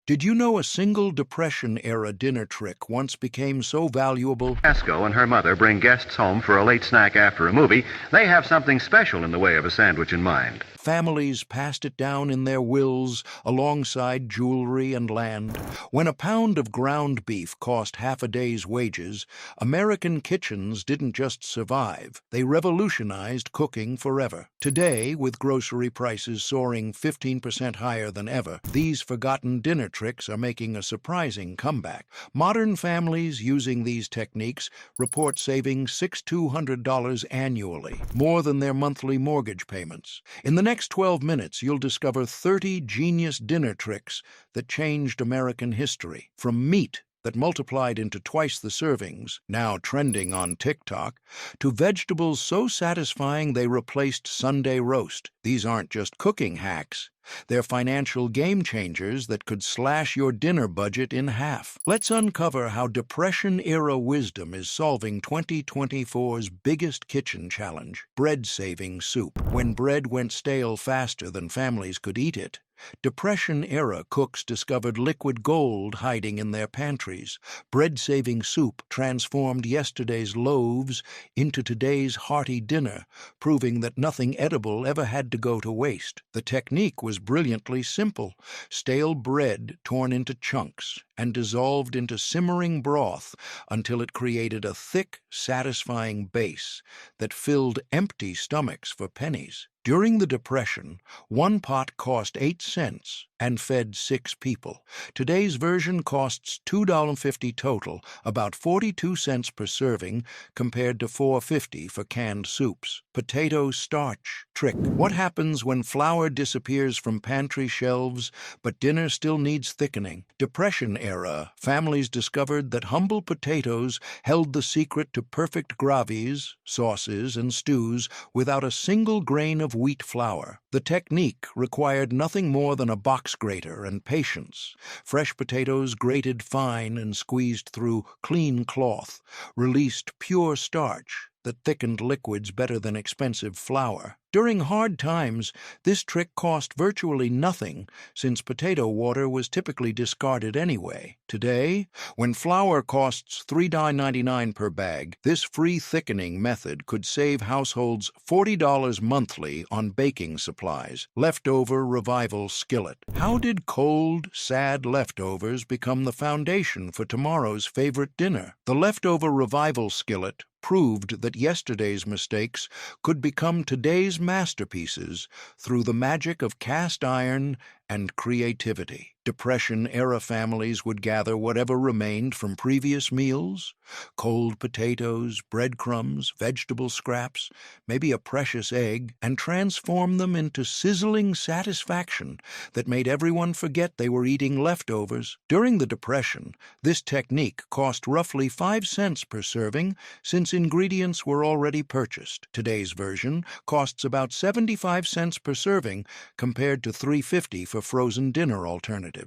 Did you know a single Depression-era dinner trick once became so valuable? Esco and her mother bring guests home for a late snack after a movie. They have something special in the way of a sandwich in mind. Families passed it down in their wills alongside jewelry and land. When a pound of ground beef cost half a day's wages, American kitchens didn't just survive, they revolutionized cooking forever. Today, with grocery prices soaring 15% higher than ever, these forgotten dinner tricks are making a surprising comeback. Modern families using these techniques report saving $600 annually, more than their monthly mortgage payments. In the next 12 minutes, you'll discover 30 genius dinner tricks that changed American history. From meat that multiplied into twice the servings, now trending on TikTok, to vegetables so satisfying they replaced Sunday roast. These aren't just cooking hacks. They're financial game changers that could slash your dinner budget in half. Let's uncover how Depression-era wisdom is solving 2024's biggest kitchen challenge: bread-saving soup. When bread went stale faster than families could eat it, Depression-era cooks discovered liquid gold hiding in their pantries. Bread-saving soup transformed yesterday's loaves into today's hearty dinner, proving that nothing edible ever had to go to waste. The technique was brilliantly simple: stale bread torn into chunks and dissolved into simmering broth until it created a thick, satisfying base that filled empty stomachs for pennies. During the Depression, one pot cost 8 cents and fed 6 people. Today's version costs $2.50 total, about 42 cents per serving compared to $4.50 for canned soups. Potato starch trick. What happens when flour disappears from pantry shelves, but dinner still needs thickening? Depression-era families discovered that humble potatoes held the secret to perfect gravies, sauces, and stews without a single grain of wheat flour. The technique required nothing more than a box grater and patience. Fresh potatoes grated fine and squeezed through clean cloth released pure starch that thickened liquids better than expensive flour. During hard times, this trick cost virtually nothing, since potato water was typically discarded anyway. Today, when flour costs $3.99 per bag, this free thickening method could save households $40 monthly on baking supplies. Leftover revival skillet. How did cold, sad leftovers become the foundation for tomorrow's favorite dinner? The leftover revival skillet proved that yesterday's mistakes could become today's masterpieces through the magic of cast iron and creativity. Depression-era families would gather whatever remained from previous meals: cold potatoes, breadcrumbs, vegetable scraps, maybe a precious egg, and transform them into sizzling satisfaction that made everyone forget they were eating leftovers. During the Depression, this technique cost roughly 5 cents per serving, since ingredients were already purchased. Today's version costs about 75 cents per serving compared to $3.50 for frozen dinner alternatives.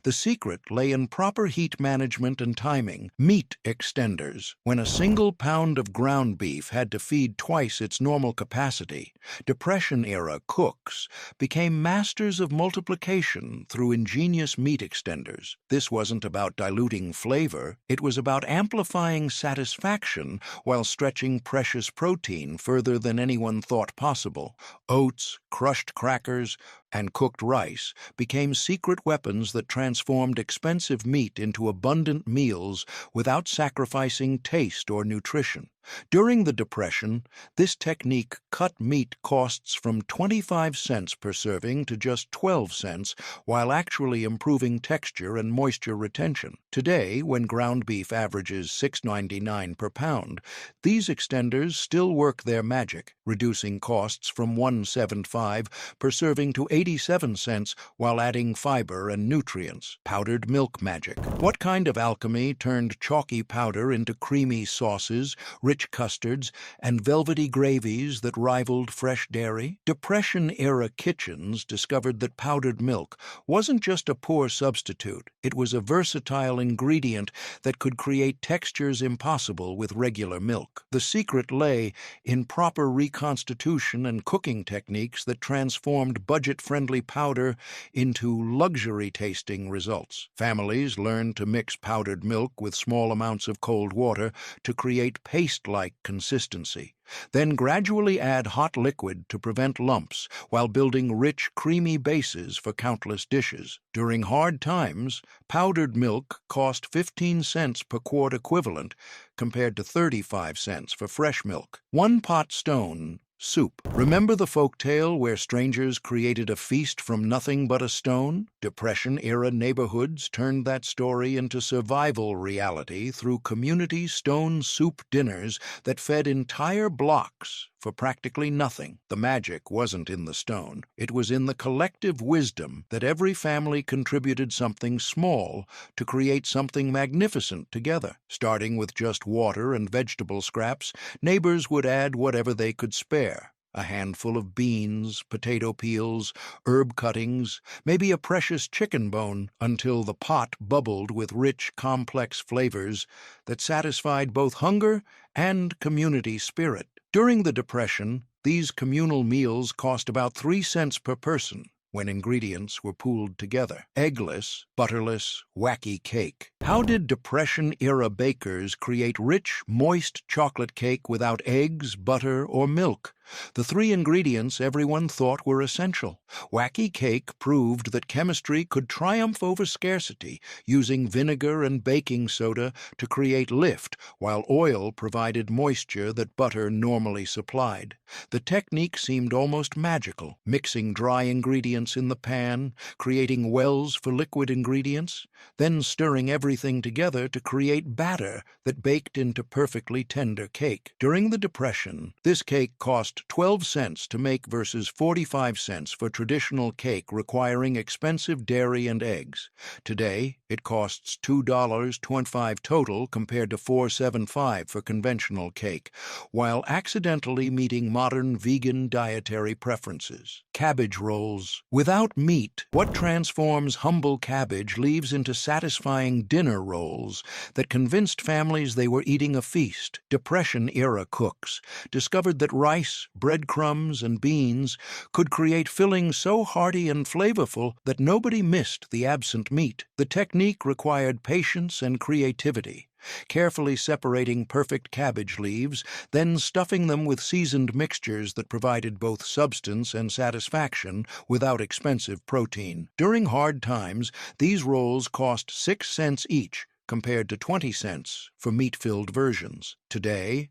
The secret lay in proper heat management and timing. Meat extenders. When a single pound of ground beef had to feed twice its normal capacity, Depression-era cooks became masters of multiplication through ingenious meat extenders. This wasn't about diluting flavor, it was about amplifying satisfaction while stretching precious protein further than anyone thought possible. Oats, crushed crackers, and cooked rice became secret weapons that transformed expensive meat into abundant meals without sacrificing taste or nutrition. During the Depression, this technique cut meat costs from 25 cents per serving to just 12 cents, while actually improving texture and moisture retention. Today, when ground beef averages $6.99 per pound, these extenders still work their magic, reducing costs from $1.75 per serving to 87 cents while adding fiber and nutrients. Powdered milk magic. What kind of alchemy turned chalky powder into creamy sauces, rich custards, and velvety gravies that rivaled fresh dairy. Depression-era kitchens discovered that powdered milk wasn't just a poor substitute, it was a versatile ingredient that could create textures impossible with regular milk. The secret lay in proper reconstitution and cooking techniques that transformed budget-friendly powder into luxury-tasting results. Families learned to mix powdered milk with small amounts of cold water to create paste-like consistency. Then gradually add hot liquid to prevent lumps while building rich, creamy bases for countless dishes. During hard times, powdered milk cost 15 cents per quart equivalent compared to 35 cents for fresh milk. One pot stone soup. Remember the folktale where strangers created a feast from nothing but a stone? Depression-era neighborhoods turned that story into survival reality through community stone soup dinners that fed entire blocks for practically nothing. The magic wasn't in the stone. It was in the collective wisdom that every family contributed something small to create something magnificent together. Starting with just water and vegetable scraps, neighbors would add whatever they could spare. A handful of beans, potato peels, herb cuttings, maybe a precious chicken bone, until the pot bubbled with rich, complex flavors that satisfied both hunger and community spirit. During the Depression, these communal meals cost about 3 cents per person when ingredients were pooled together. Eggless, butterless, wacky cake. How did Depression-era bakers create rich, moist chocolate cake without eggs, butter, or milk? The three ingredients everyone thought were essential. Wacky cake proved that chemistry could triumph over scarcity, using vinegar and baking soda to create lift, while oil provided moisture that butter normally supplied. The technique seemed almost magical, mixing dry ingredients in the pan, creating wells for liquid ingredients, then stirring everything together to create batter that baked into perfectly tender cake. During the Depression, this cake cost 12 cents to make versus 45 cents for traditional cake requiring expensive dairy and eggs. Today, it costs $2.25 total compared to $4.75 for conventional cake, while accidentally meeting modern vegan dietary preferences. Cabbage rolls. Without meat, what transforms humble cabbage leaves into satisfying dinner rolls that convinced families they were eating a feast. Depression-era cooks discovered that rice, breadcrumbs, and beans could create fillings so hearty and flavorful that nobody missed the absent meat. The technique required patience and creativity, carefully separating perfect cabbage leaves, then stuffing them with seasoned mixtures that provided both substance and satisfaction without expensive protein. During hard times, these rolls cost 6 cents each, compared to 20 cents for meat-filled versions. Today,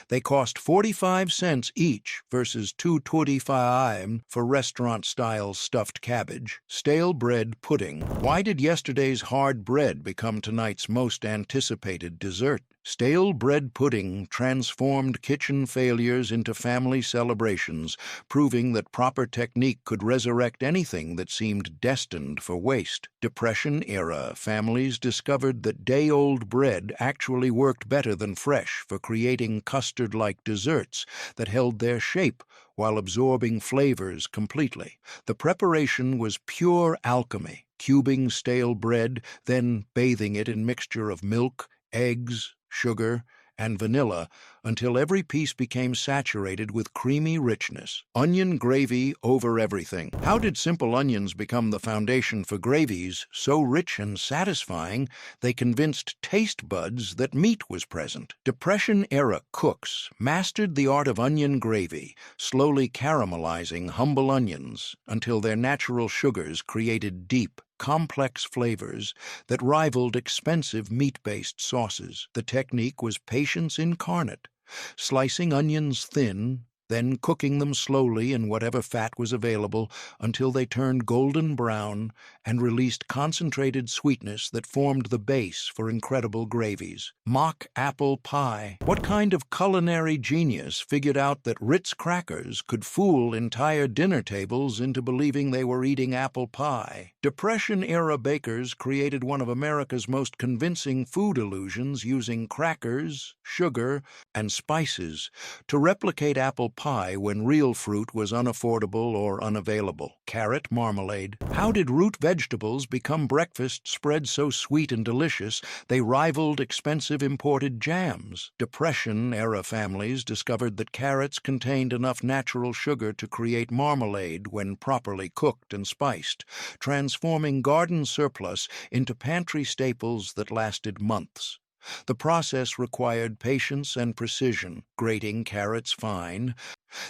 they cost 45 cents each versus $2.25 for restaurant-style stuffed cabbage. Stale bread pudding. Why did yesterday's hard bread become tonight's most anticipated dessert? Stale bread pudding transformed kitchen failures into family celebrations, proving that proper technique could resurrect anything that seemed destined for waste. Depression-era families discovered that day-old bread actually worked better than fresh for creating custard-like desserts that held their shape while absorbing flavors completely. The preparation was pure alchemy, cubing stale bread, then bathing it in mixture of milk, eggs, sugar, and vanilla until every piece became saturated with creamy richness. Onion gravy over everything. How did simple onions become the foundation for gravies so rich and satisfying they convinced taste buds that meat was present? Depression-era cooks mastered the art of onion gravy, slowly caramelizing humble onions until their natural sugars created deep, complex flavors that rivaled expensive meat-based sauces. The technique was patience incarnate, slicing onions thin, then cooking them slowly in whatever fat was available until they turned golden brown and released concentrated sweetness that formed the base for incredible gravies. Mock apple pie. What kind of culinary genius figured out that Ritz crackers could fool entire dinner tables into believing they were eating apple pie? Depression-era bakers created one of America's most convincing food illusions using crackers, sugar, and spices to replicate apple pie when real fruit was unaffordable or unavailable. Carrot marmalade. How did root vegetables become breakfast spreads so sweet and delicious they rivaled expensive imported jams? Depression-era families discovered that carrots contained enough natural sugar to create marmalade when properly cooked and spiced, transforming garden surplus into pantry staples that lasted months. The process required patience and precision, grating carrots fine,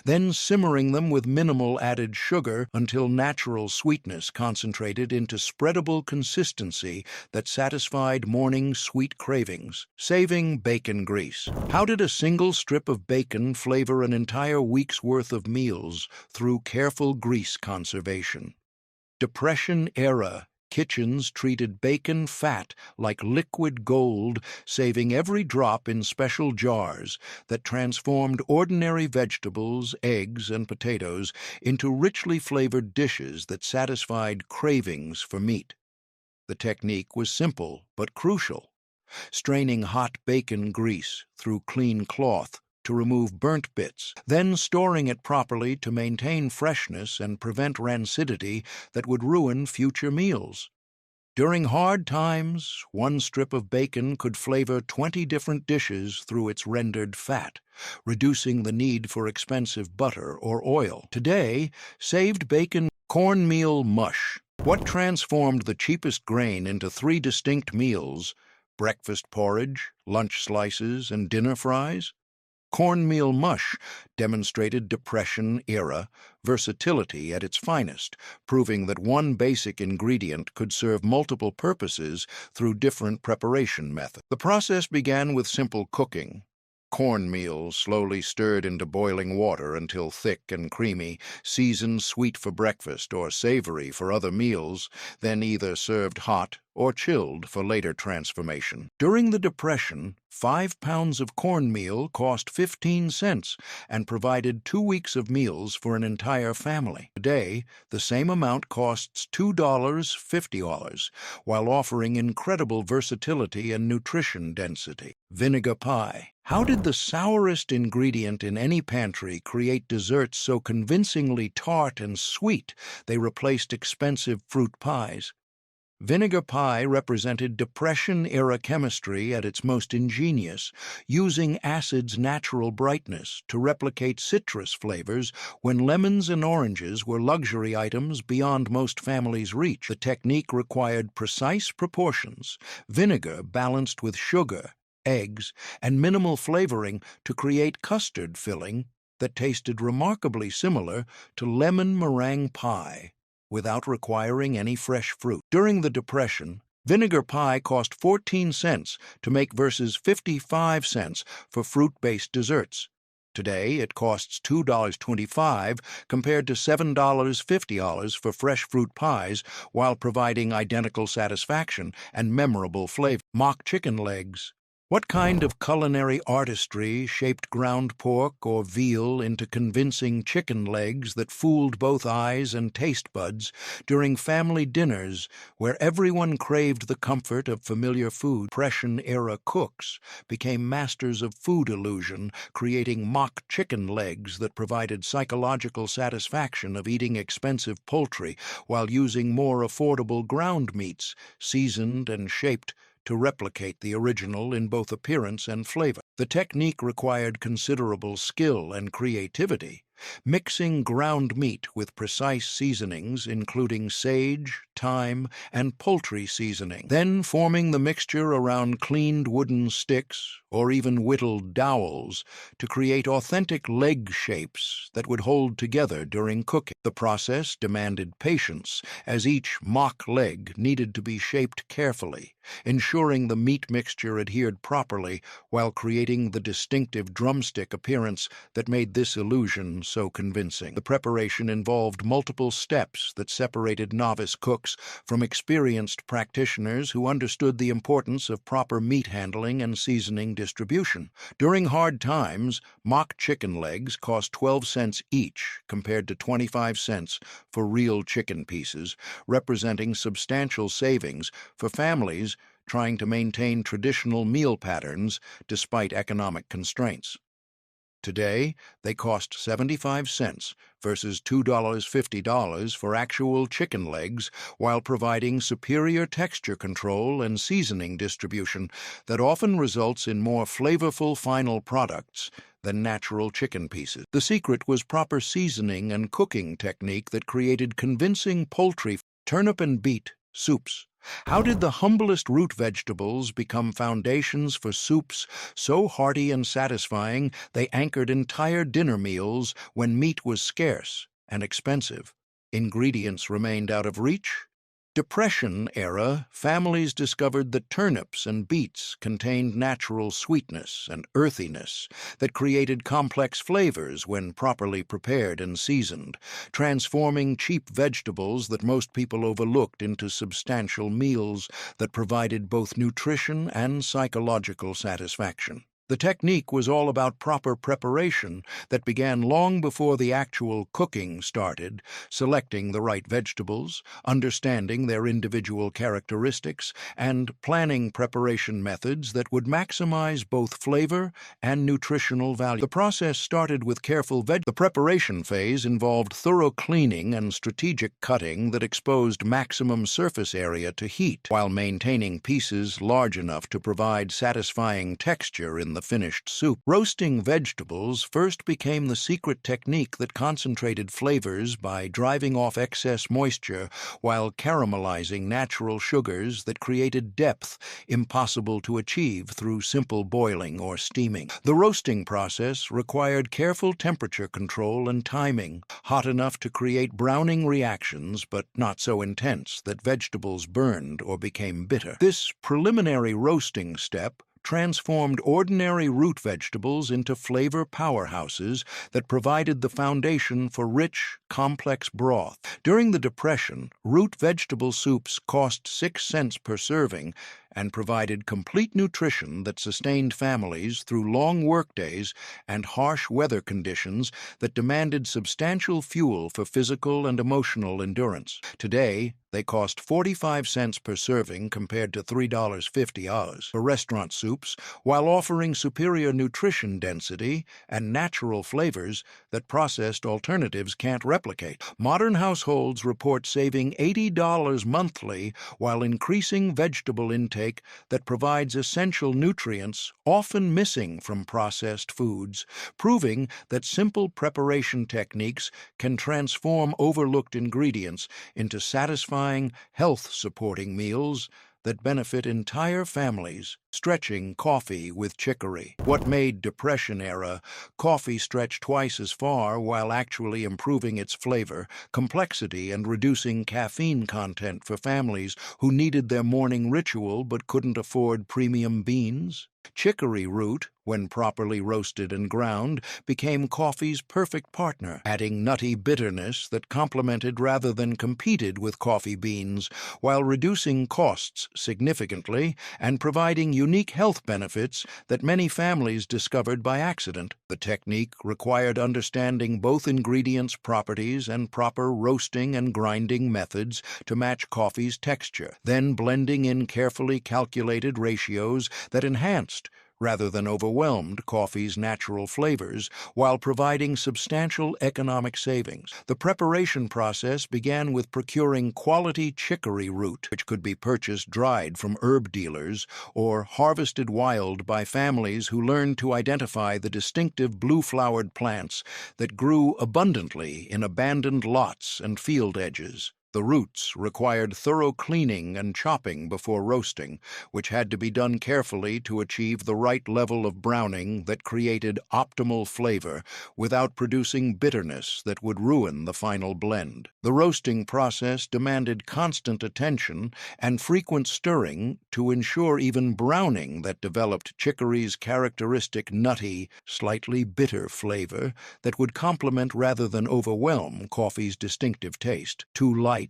then simmering them with minimal added sugar until natural sweetness concentrated into spreadable consistency that satisfied morning sweet cravings. Saving bacon grease. How did a single strip of bacon flavor an entire week's worth of meals through careful grease conservation? Depression-era kitchens treated bacon fat like liquid gold, saving every drop in special jars that transformed ordinary vegetables, eggs, and potatoes into richly flavored dishes that satisfied cravings for meat. The technique was simple but crucial: straining hot bacon grease through clean cloth to remove burnt bits, then storing it properly to maintain freshness and prevent rancidity that would ruin future meals. During hard times, one strip of bacon could flavor 20 different dishes through its rendered fat, reducing the need for expensive butter or oil. Today, saved bacon. Cornmeal mush. What transformed the cheapest grain into 3 distinct meals: breakfast porridge, lunch slices, and dinner fries? Cornmeal mush demonstrated Depression-era versatility at its finest, proving that one basic ingredient could serve multiple purposes through different preparation methods. The process began with simple cooking. Cornmeal slowly stirred into boiling water until thick and creamy, seasoned sweet for breakfast or savory for other meals, then either served hot or chilled for later transformation. During the Depression, 5 pounds of cornmeal cost 15 cents and provided 2 weeks of meals for an entire family. Today, the same amount costs $2.50, while offering incredible versatility and nutrition density. Vinegar pie. How did the sourest ingredient in any pantry create desserts so convincingly tart and sweet they replaced expensive fruit pies? Vinegar pie represented Depression-era chemistry at its most ingenious, using acid's natural brightness to replicate citrus flavors when lemons and oranges were luxury items beyond most families' reach. The technique required precise proportions, vinegar balanced with sugar, eggs, and minimal flavoring to create custard filling that tasted remarkably similar to lemon meringue pie, without requiring any fresh fruit. During the Depression, vinegar pie cost 14 cents to make versus 55 cents for fruit-based desserts. Today, it costs $2.25 compared to $7.50 for fresh fruit pies, while providing identical satisfaction and memorable flavor. Mock chicken legs. What kind of culinary artistry shaped ground pork or veal into convincing chicken legs that fooled both eyes and taste buds during family dinners where everyone craved the comfort of familiar food? Depression-era cooks became masters of food illusion, creating mock chicken legs that provided psychological satisfaction of eating expensive poultry while using more affordable ground meats, seasoned and shaped to replicate the original in both appearance and flavor. The technique required considerable skill and creativity, mixing ground meat with precise seasonings, including sage, thyme, and poultry seasoning, then forming the mixture around cleaned wooden sticks or even whittled dowels to create authentic leg shapes that would hold together during cooking. The process demanded patience, as each mock leg needed to be shaped carefully, ensuring the meat mixture adhered properly while creating the distinctive drumstick appearance that made this illusion so convincing. The preparation involved multiple steps that separated novice cooks from experienced practitioners who understood the importance of proper meat handling and seasoning distribution. During hard times, mock chicken legs cost 12 cents each compared to 25 cents for real chicken pieces, representing substantial savings for families trying to maintain traditional meal patterns despite economic constraints. Today, they cost 75 cents versus $2.50 for actual chicken legs, while providing superior texture control and seasoning distribution that often results in more flavorful final products than natural chicken pieces. The secret was proper seasoning and cooking technique that created convincing poultry, turnip and beet soups. How did the humblest root vegetables become foundations for soups so hearty and satisfying they anchored entire dinner meals when meat was scarce and expensive? Ingredients remained out of reach. Depression era, families discovered that turnips and beets contained natural sweetness and earthiness that created complex flavors when properly prepared and seasoned, transforming cheap vegetables that most people overlooked into substantial meals that provided both nutrition and psychological satisfaction. The technique was all about proper preparation that began long before the actual cooking started, selecting the right vegetables, understanding their individual characteristics, and planning preparation methods that would maximize both flavor and nutritional value. The process started with careful The preparation phase involved thorough cleaning and strategic cutting that exposed maximum surface area to heat, while maintaining pieces large enough to provide satisfying texture in the finished soup. Roasting vegetables first became the secret technique that concentrated flavors by driving off excess moisture while caramelizing natural sugars that created depth impossible to achieve through simple boiling or steaming. The roasting process required careful temperature control and timing, hot enough to create browning reactions but not so intense that vegetables burned or became bitter. This preliminary roasting step transformed ordinary root vegetables into flavor powerhouses that provided the foundation for rich, complex broth. During the Depression, root vegetable soups cost 6 cents per serving and provided complete nutrition that sustained families through long workdays and harsh weather conditions that demanded substantial fuel for physical and emotional endurance. Today, they cost 45 cents per serving compared to $3.50 for restaurant soups, while offering superior nutrition density and natural flavors that processed alternatives can't replicate. Modern households report saving $80 monthly while increasing vegetable intake that provides essential nutrients often missing from processed foods, proving that simple preparation techniques can transform overlooked ingredients into satisfying, health-supporting meals that benefit entire families. Stretching coffee with chicory. What made Depression-era coffee stretch twice as far while actually improving its flavor, complexity, and reducing caffeine content for families who needed their morning ritual but couldn't afford premium beans? Chicory root, when properly roasted and ground, became coffee's perfect partner, adding nutty bitterness that complemented rather than competed with coffee beans, while reducing costs significantly and providing unique health benefits that many families discovered by accident. The technique required understanding both ingredients' properties and proper roasting and grinding methods to match coffee's texture, then blending in carefully calculated ratios that enhanced rather than overwhelmed coffee's natural flavors, while providing substantial economic savings. The preparation process began with procuring quality chicory root, which could be purchased dried from herb dealers or harvested wild by families who learned to identify the distinctive blue-flowered plants that grew abundantly in abandoned lots and field edges. The roots required thorough cleaning and chopping before roasting, which had to be done carefully to achieve the right level of browning that created optimal flavor without producing bitterness that would ruin the final blend. The roasting process demanded constant attention and frequent stirring to ensure even browning that developed chicory's characteristic nutty, slightly bitter flavor that would complement rather than overwhelm coffee's distinctive taste. Too light,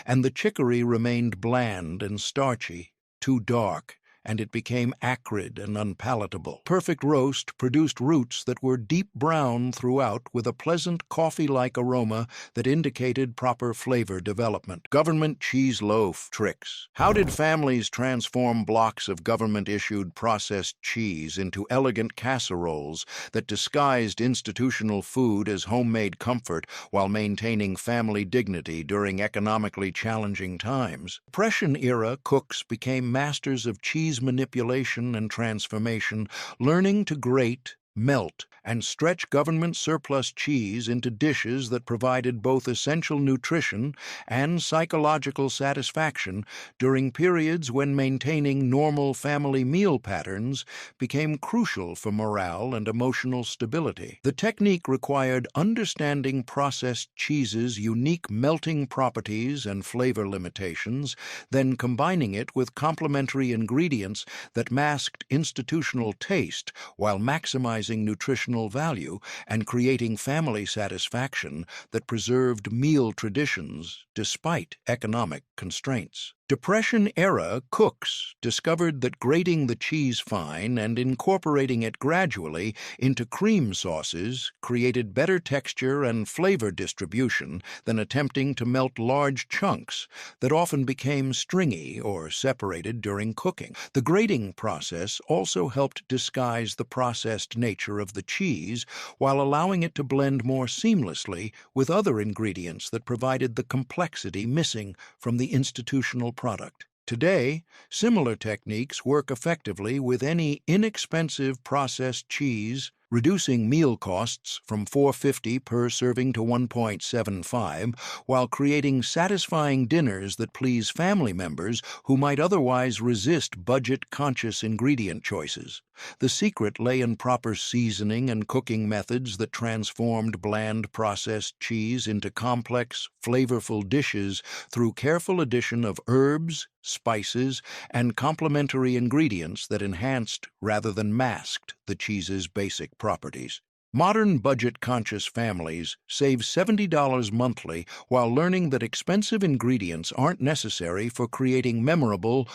and the chicory remained bland and starchy. Too dark, and it became acrid and unpalatable. Perfect roast produced roots that were deep brown throughout with a pleasant coffee-like aroma that indicated proper flavor development. Government cheese loaf tricks. How did families transform blocks of government-issued processed cheese into elegant casseroles that disguised institutional food as homemade comfort while maintaining family dignity during economically challenging times? Depression-era cooks became masters of cheese manipulation and transformation, learning to grate, melt, and stretch government surplus cheese into dishes that provided both essential nutrition and psychological satisfaction during periods when maintaining normal family meal patterns became crucial for morale and emotional stability. The technique required understanding processed cheese's unique melting properties and flavor limitations, then combining it with complementary ingredients that masked institutional taste while maximizing nutritional value and creating family satisfaction that preserved meal traditions despite economic constraints. Depression-era cooks discovered that grating the cheese fine and incorporating it gradually into cream sauces created better texture and flavor distribution than attempting to melt large chunks that often became stringy or separated during cooking. The grating process also helped disguise the processed nature of the cheese while allowing it to blend more seamlessly with other ingredients that provided the complexity missing from the institutional product. Today, similar techniques work effectively with any inexpensive processed cheese, reducing meal costs from $4.50 per serving to $1.75, while creating satisfying dinners that please family members who might otherwise resist budget-conscious ingredient choices. The secret lay in proper seasoning and cooking methods that transformed bland processed cheese into complex, flavorful dishes through careful addition of herbs, spices, and complementary ingredients that enhanced rather than masked the cheese's basic properties. Modern budget-conscious families save $70 monthly while learning that expensive ingredients aren't necessary for creating memorable,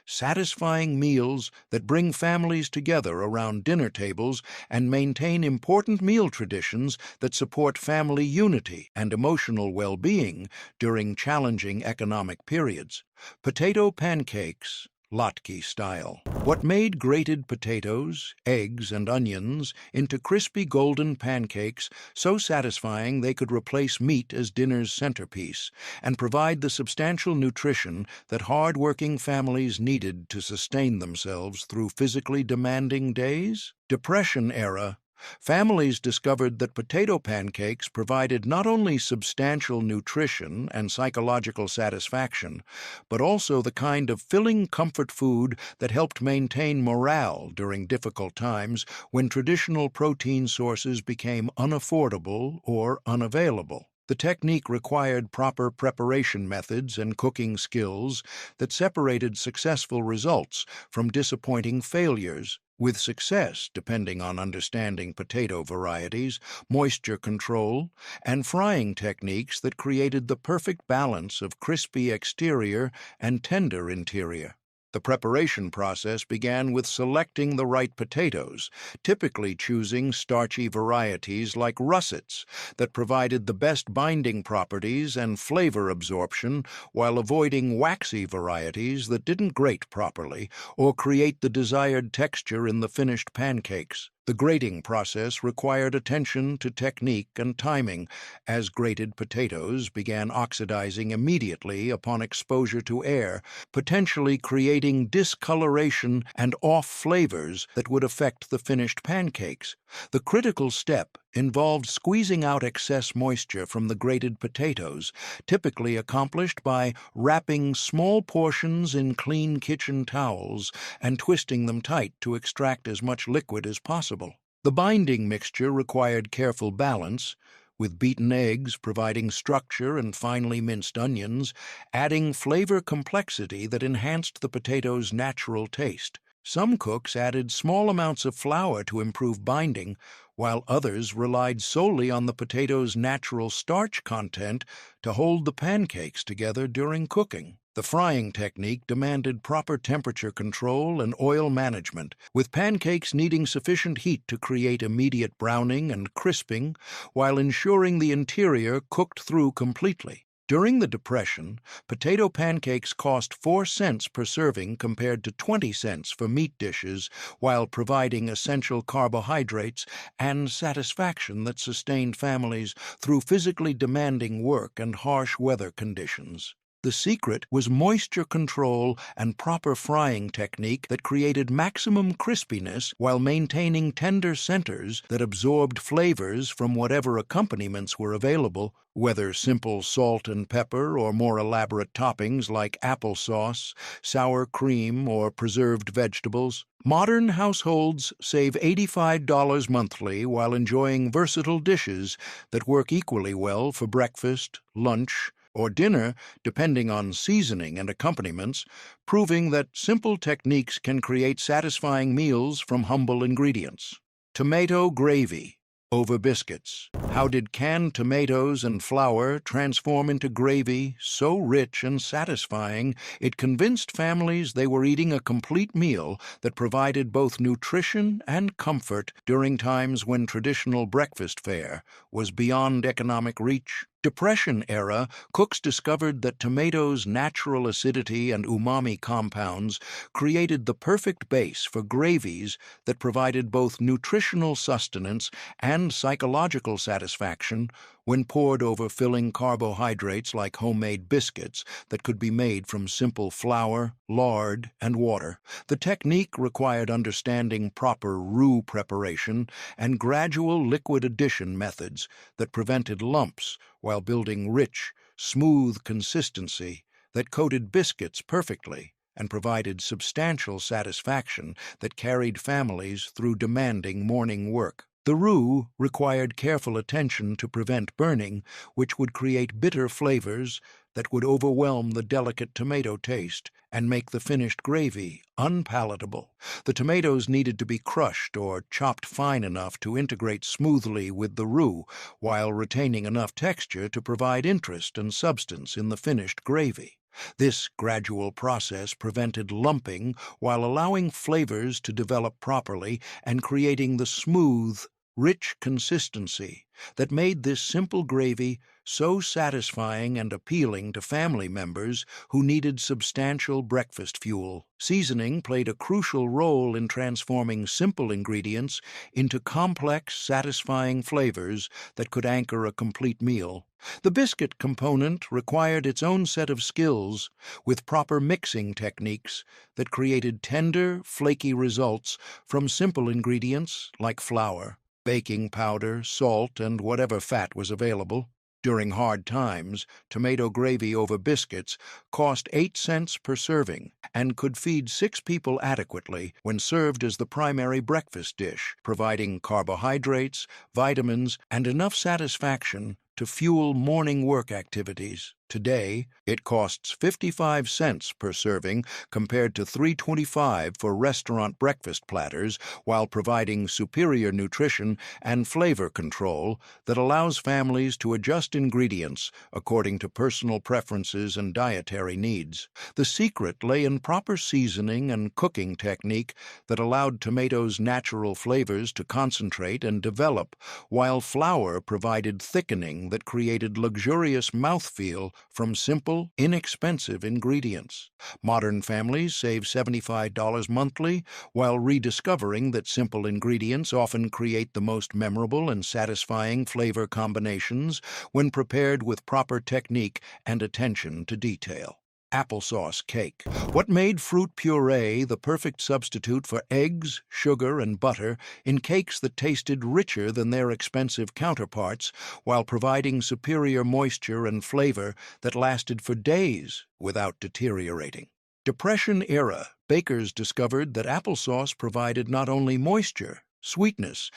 satisfying meals that bring families together around dinner tables and maintain important meal traditions that support family unity and emotional well-being during challenging economic periods. Potato pancakes, Latke style. What made grated potatoes, eggs, and onions into crispy golden pancakes so satisfying they could replace meat as dinner's centerpiece and provide the substantial nutrition that hard-working families needed to sustain themselves through physically demanding days? Depression-era families discovered that potato pancakes provided not only substantial nutrition and psychological satisfaction, but also the kind of filling comfort food that helped maintain morale during difficult times when traditional protein sources became unaffordable or unavailable. The technique required proper preparation methods and cooking skills that separated successful results from disappointing failures, with success depending on understanding potato varieties, moisture control, and frying techniques that created the perfect balance of crispy exterior and tender interior. The preparation process began with selecting the right potatoes, typically choosing starchy varieties like russets that provided the best binding properties and flavor absorption while avoiding waxy varieties that didn't grate properly or create the desired texture in the finished pancakes. The grating process required attention to technique and timing, as grated potatoes began oxidizing immediately upon exposure to air, potentially creating discoloration and off flavors that would affect the finished pancakes. The critical step involved squeezing out excess moisture from the grated potatoes, typically accomplished by wrapping small portions in clean kitchen towels and twisting them tight to extract as much liquid as possible. The binding mixture required careful balance, with beaten eggs providing structure and finely minced onions, adding flavor complexity that enhanced the potatoes' natural taste. Some cooks added small amounts of flour to improve binding, while others relied solely on the potatoes' natural starch content to hold the pancakes together during cooking. The frying technique demanded proper temperature control and oil management, with pancakes needing sufficient heat to create immediate browning and crisping, while ensuring the interior cooked through completely. During the Depression, potato pancakes cost 4 cents per serving compared to 20 cents for meat dishes, while providing essential carbohydrates and satisfaction that sustained families through physically demanding work and harsh weather conditions. The secret was moisture control and proper frying technique that created maximum crispiness while maintaining tender centers that absorbed flavors from whatever accompaniments were available, whether simple salt and pepper or more elaborate toppings like applesauce, sour cream, or preserved vegetables. Modern households save $85 monthly while enjoying versatile dishes that work equally well for breakfast, lunch, or dinner, depending on seasoning and accompaniments, proving that simple techniques can create satisfying meals from humble ingredients. Tomato gravy over biscuits. How did canned tomatoes and flour transform into gravy so rich and satisfying it convinced families they were eating a complete meal that provided both nutrition and comfort during times when traditional breakfast fare was beyond economic reach? Depression era, cooks discovered that tomatoes' natural acidity and umami compounds created the perfect base for gravies that provided both nutritional sustenance and psychological satisfaction when poured over filling carbohydrates like homemade biscuits that could be made from simple flour, lard, and water. The technique required understanding proper roux preparation and gradual liquid addition methods that prevented lumps while building rich, smooth consistency that coated biscuits perfectly and provided substantial satisfaction that carried families through demanding morning work. The roux required careful attention to prevent burning, which would create bitter flavors that would overwhelm the delicate tomato taste and make the finished gravy unpalatable. The tomatoes needed to be crushed or chopped fine enough to integrate smoothly with the roux, while retaining enough texture to provide interest and substance in the finished gravy. This gradual process prevented lumping while allowing flavors to develop properly and creating the smooth, rich consistency that made this simple gravy so satisfying and appealing to family members who needed substantial breakfast fuel. Seasoning played a crucial role in transforming simple ingredients into complex, satisfying flavors that could anchor a complete meal. The biscuit component required its own set of skills, with proper mixing techniques that created tender, flaky results from simple ingredients like flour, baking powder, salt, and whatever fat was available. During hard times, tomato gravy over biscuits cost 8 cents per serving and could feed 6 people adequately when served as the primary breakfast dish, providing carbohydrates, vitamins, and enough satisfaction to fuel morning work activities. Today, it costs 55 cents per serving compared to $3.25 for restaurant breakfast platters, while providing superior nutrition and flavor control that allows families to adjust ingredients according to personal preferences and dietary needs. The secret lay in proper seasoning and cooking technique that allowed tomatoes' natural flavors to concentrate and develop, while flour provided thickening that created luxurious mouthfeel from simple, inexpensive ingredients. Modern families save $75 monthly while rediscovering that simple ingredients often create the most memorable and satisfying flavor combinations when prepared with proper technique and attention to detail. Applesauce cake. What made fruit puree the perfect substitute for eggs, sugar, and butter in cakes that tasted richer than their expensive counterparts while providing superior moisture and flavor that lasted for days without deteriorating. Depression-era bakers discovered that applesauce provided not only moisture, sweetness,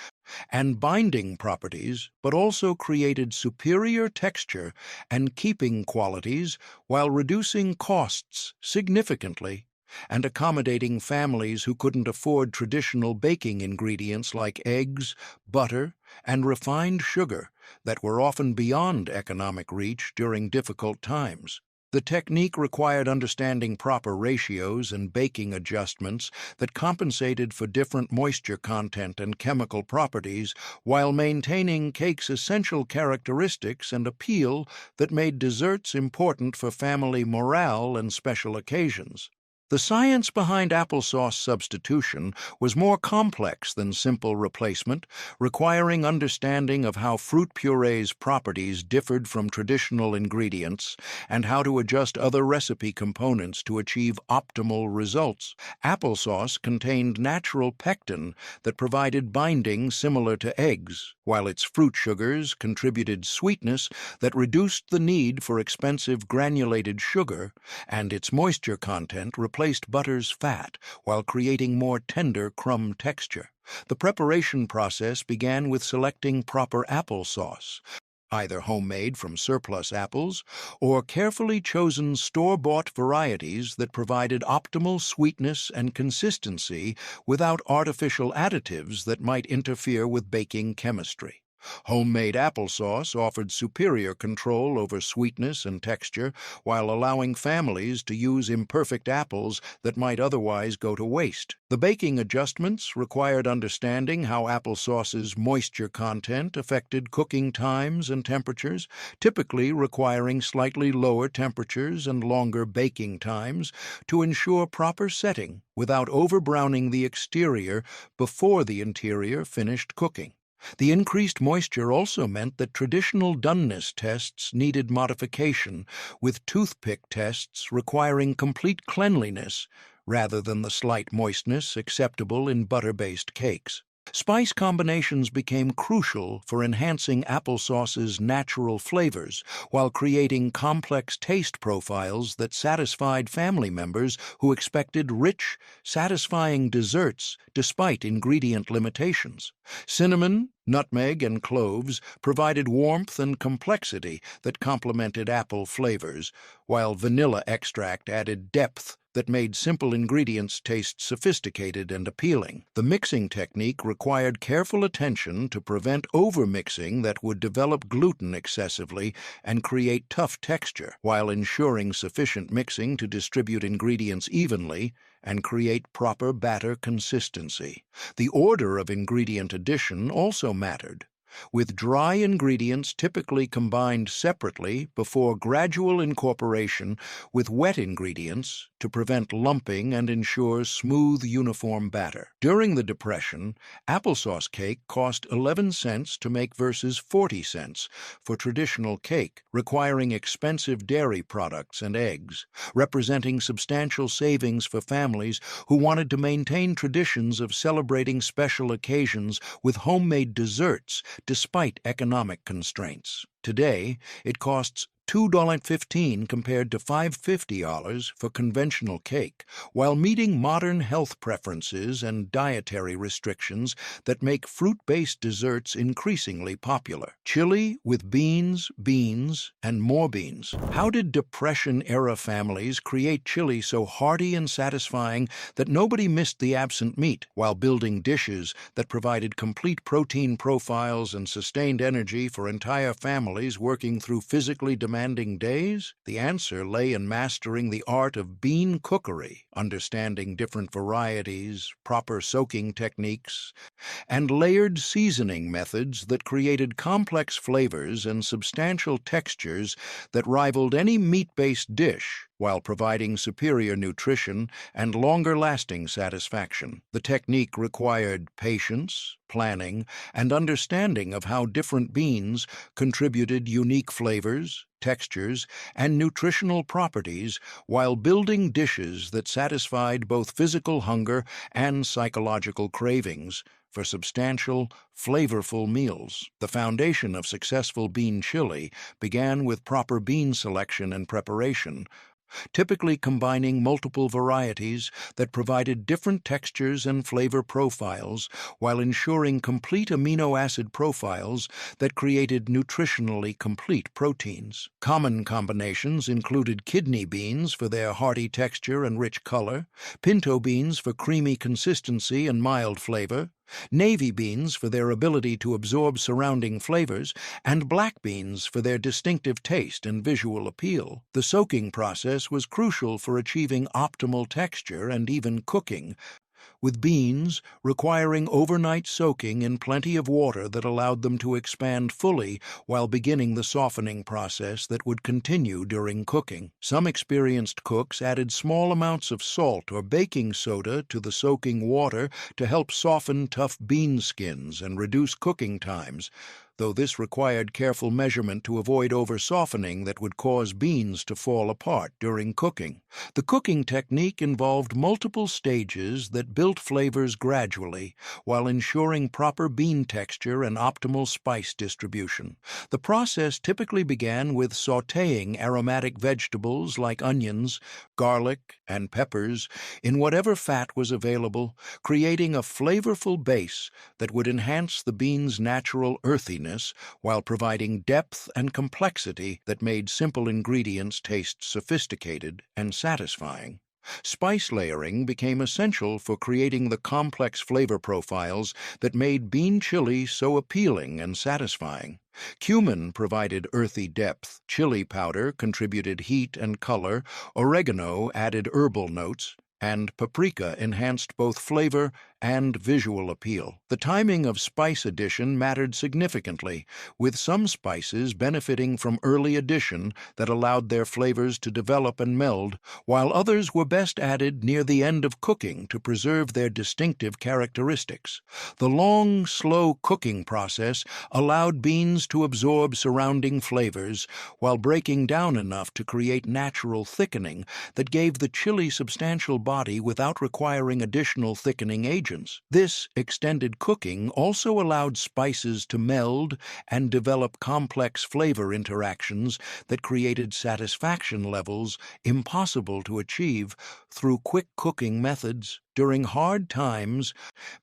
and binding properties, but also created superior texture and keeping qualities while reducing costs significantly and accommodating families who couldn't afford traditional baking ingredients like eggs, butter, and refined sugar that were often beyond economic reach during difficult times. The technique required understanding proper ratios and baking adjustments that compensated for different moisture content and chemical properties while maintaining cake's essential characteristics and appeal that made desserts important for family morale and special occasions. The science behind applesauce substitution was more complex than simple replacement, requiring understanding of how fruit puree's properties differed from traditional ingredients and how to adjust other recipe components to achieve optimal results. Applesauce contained natural pectin that provided binding similar to eggs, while its fruit sugars contributed sweetness that reduced the need for expensive granulated sugar, and its moisture content replaced butter's fat while creating more tender crumb texture. The preparation process began with selecting proper applesauce, either homemade from surplus apples or carefully chosen store-bought varieties that provided optimal sweetness and consistency without artificial additives that might interfere with baking chemistry. Homemade applesauce offered superior control over sweetness and texture while allowing families to use imperfect apples that might otherwise go to waste. The baking adjustments required understanding how applesauce's moisture content affected cooking times and temperatures, typically requiring slightly lower temperatures and longer baking times to ensure proper setting without overbrowning the exterior before the interior finished cooking. The increased moisture also meant that traditional doneness tests needed modification, with toothpick tests requiring complete cleanliness rather than the slight moistness acceptable in butter-based cakes. Spice combinations became crucial for enhancing applesauce's natural flavors while creating complex taste profiles that satisfied family members who expected rich, satisfying desserts despite ingredient limitations. Cinnamon, nutmeg, and cloves provided warmth and complexity that complemented apple flavors, while vanilla extract added depth that made simple ingredients taste sophisticated and appealing. The mixing technique required careful attention to prevent overmixing that would develop gluten excessively and create tough texture, while ensuring sufficient mixing to distribute ingredients evenly and create proper batter consistency. The order of ingredient addition also mattered, with dry ingredients typically combined separately before gradual incorporation with wet ingredients to prevent lumping and ensure smooth, uniform batter. During the Depression, applesauce cake cost 11 cents to make versus 40 cents for traditional cake, requiring expensive dairy products and eggs, representing substantial savings for families who wanted to maintain traditions of celebrating special occasions with homemade desserts despite economic constraints. Today, it costs $2.15 compared to $5.50 for conventional cake, while meeting modern health preferences and dietary restrictions that make fruit-based desserts increasingly popular. Chili with beans, beans, and more beans. How did Depression-era families create chili so hearty and satisfying that nobody missed the absent meat, while building dishes that provided complete protein profiles and sustained energy for entire families working through physically demanding days? The answer lay in mastering the art of bean cookery, understanding different varieties, proper soaking techniques, and layered seasoning methods that created complex flavors and substantial textures that rivaled any meat-based dish, while providing superior nutrition and longer-lasting satisfaction. The technique required patience, planning, and understanding of how different beans contributed unique flavors, textures, and nutritional properties while building dishes that satisfied both physical hunger and psychological cravings for substantial, flavorful meals. The foundation of successful bean chili began with proper bean selection and preparation, typically combining multiple varieties that provided different textures and flavor profiles while ensuring complete amino acid profiles that created nutritionally complete proteins. Common combinations included kidney beans for their hearty texture and rich color, pinto beans for creamy consistency and mild flavor, navy beans for their ability to absorb surrounding flavors, and black beans for their distinctive taste and visual appeal. The soaking process was crucial for achieving optimal texture and even cooking, with beans requiring overnight soaking in plenty of water that allowed them to expand fully while beginning the softening process that would continue during cooking. Some experienced cooks added small amounts of salt or baking soda to the soaking water to help soften tough bean skins and reduce cooking times, though this required careful measurement to avoid over-softening that would cause beans to fall apart during cooking. The cooking technique involved multiple stages that built flavors gradually, while ensuring proper bean texture and optimal spice distribution. The process typically began with sautéing aromatic vegetables like onions, garlic, and peppers in whatever fat was available, creating a flavorful base that would enhance the beans' natural earthiness while providing depth and complexity that made simple ingredients taste sophisticated and satisfying. Spice layering became essential for creating the complex flavor profiles that made bean chili so appealing and satisfying. Cumin provided earthy depth, chili powder contributed heat and color, oregano added herbal notes, and paprika enhanced both flavor and visual appeal. The timing of spice addition mattered significantly, with some spices benefiting from early addition that allowed their flavors to develop and meld, while others were best added near the end of cooking to preserve their distinctive characteristics. The long, slow cooking process allowed beans to absorb surrounding flavors while breaking down enough to create natural thickening that gave the chili substantial body without requiring additional thickening agents. This extended cooking also allowed spices to meld and develop complex flavor interactions that created satisfaction levels impossible to achieve through quick cooking methods. During hard times,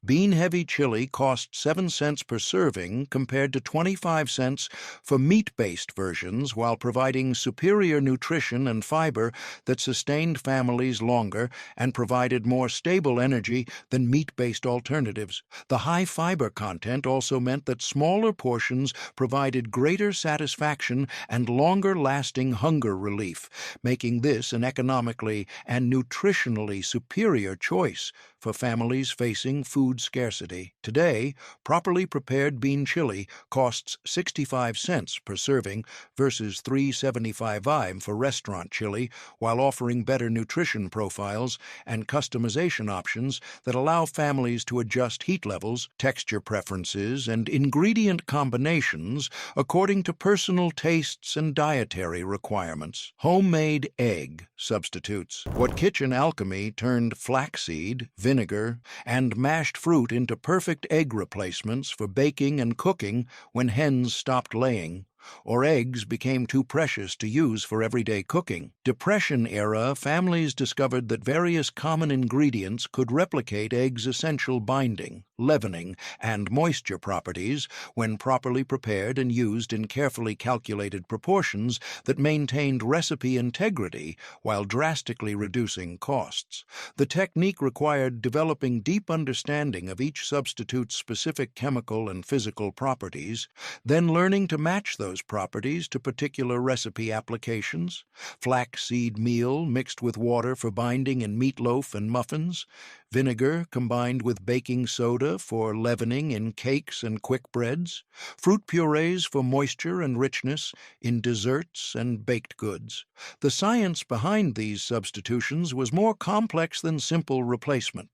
bean-heavy chili cost 7 cents per serving compared to 25 cents for meat-based versions, while providing superior nutrition and fiber that sustained families longer and provided more stable energy than meat-based alternatives. The high fiber content also meant that smaller portions provided greater satisfaction and longer-lasting hunger relief, making this an economically and nutritionally superior choice for families facing food scarcity. Today, properly prepared bean chili costs 65 cents per serving versus $3.75 for restaurant chili, while offering better nutrition profiles and customization options that allow families to adjust heat levels, texture preferences, and ingredient combinations according to personal tastes and dietary requirements. Homemade egg substitutes. What kitchen alchemy turned flaxseed, vinegar, and mashed fruit into perfect egg replacements for baking and cooking when hens stopped laying, or eggs became too precious to use for everyday cooking. Depression-era families discovered that various common ingredients could replicate eggs' essential binding, leavening, and moisture properties when properly prepared and used in carefully calculated proportions that maintained recipe integrity while drastically reducing costs. The technique required developing deep understanding of each substitute's specific chemical and physical properties, then learning to match those properties to particular recipe applications. Flaxseed meal mixed with water for binding in meatloaf and muffins, vinegar combined with baking soda for leavening in cakes and quick breads, fruit purees for moisture and richness in desserts and baked goods. The science behind these substitutions was more complex than simple replacement,